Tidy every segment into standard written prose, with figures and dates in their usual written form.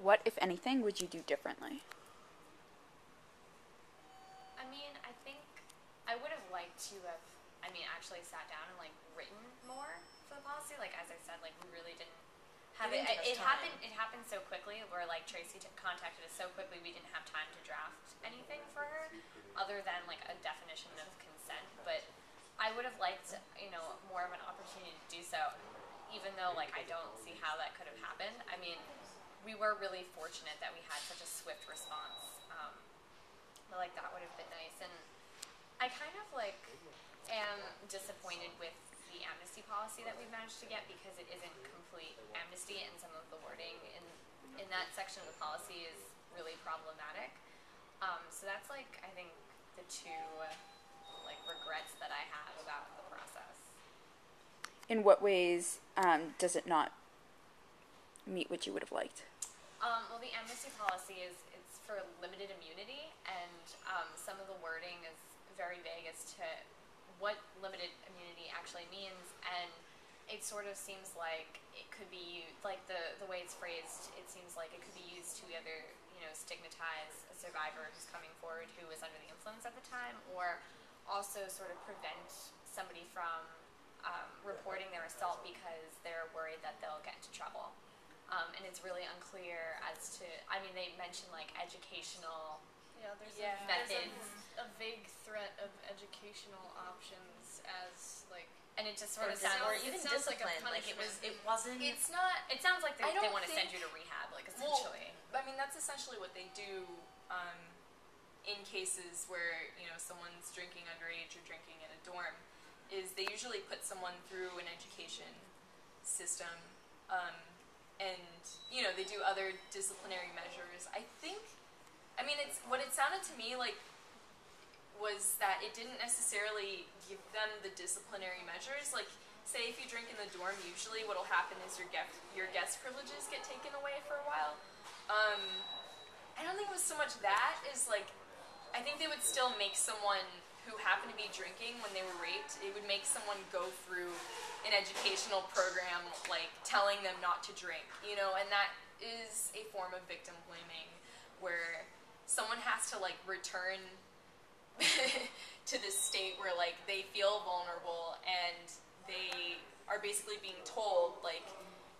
What, if anything, would you do differently? I mean, I think I would have liked to have, actually sat down and, like, written more for the policy. Like, as I said, like, we really didn't have it. It happened so quickly where, like, Tracy contacted us so quickly we didn't have time to draft anything for her other than, like, a definition of consent. But I would have liked, more of an opportunity to do so, even though, like, I don't see how that could have happened. I mean, we were really fortunate that we had such a swift response. But, like, that would have been nice. And I kind of, like, am disappointed with the amnesty policy that we've managed to get because it isn't complete amnesty, and some of the wording in that section of the policy is really problematic. So that's, like, I think the two, like, regrets that I have about the process. In what ways does it not meet what you would have liked? Well, the amnesty policy it's for limited immunity, and some of the wording is very vague as to what limited immunity actually means, and it sort of seems like it could be like the way it's phrased. It seems like it could be used to either stigmatize a survivor who's coming forward who was under the influence at the time, or also sort of prevent somebody from reporting their assault because they're worried that they'll get into trouble. And it's really unclear as to, they mention, like, educational methods. A vague threat of educational options as, like... And it just sort of sounds... Or even discipline. Like, it wasn't... It's not... It sounds like they want to send you to rehab, like, essentially. Well, that's essentially what they do in cases where, someone's drinking underage or drinking in a dorm, is they usually put someone through an education system, and, they do other disciplinary measures. I think, it's what it sounded to me like was that it didn't necessarily give them the disciplinary measures. Like, say if you drink in the dorm, usually what'll happen is your guest privileges get taken away for a while. I don't think it was so much that is like, I think they would still make someone who happened to be drinking when they were raped, it would make someone go through an educational program, like, telling them not to drink, and that is a form of victim blaming, where someone has to, like, return to this state where, like, they feel vulnerable, and they are basically being told, like,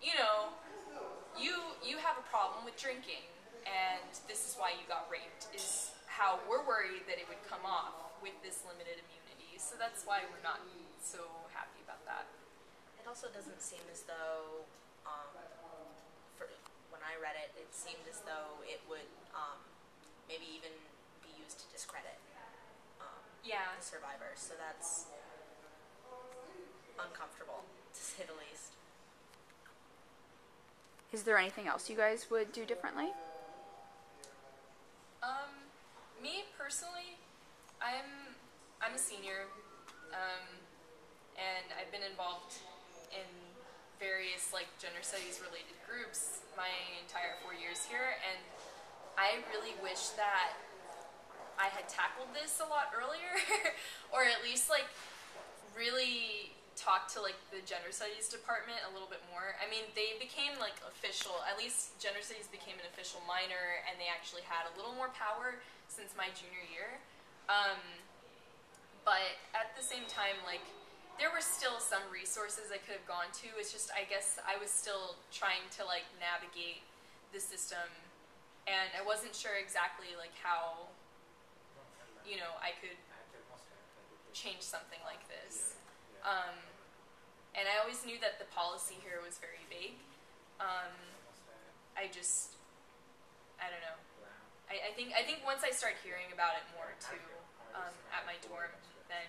you have a problem with drinking, and this is why you got raped, is how we're worried that it would come off with this limited immunity. So that's why we're not so happy about that. It also doesn't seem as though, when I read it, it seemed as though it would maybe even be used to discredit the survivors. So that's uncomfortable, to say the least. Is there anything else you guys would do differently? Me personally, I'm a senior, and I've been involved in various, like, gender studies related groups my entire 4 years here, and I really wish that I had tackled this a lot earlier, or at least, like, really talked to, like, the gender studies department a little bit more. They became, like, official, at least gender studies became an official minor, and they actually had a little more power since my junior year. But at the same time, like, there were still some resources I could have gone to. It's just, I guess I was still trying to, like, navigate the system, and I wasn't sure exactly, like, how, I could change something like this. And I always knew that the policy here was very vague. I don't know. I think once I start hearing about it more too, at my dorm, then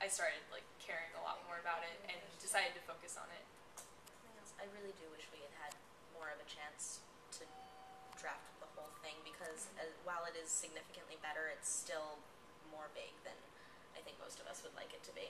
I started, like, caring a lot more about it and decided to focus on it. I really do wish we had more of a chance to draft the whole thing, because while it is significantly better, it's still more vague than I think most of us would like it to be.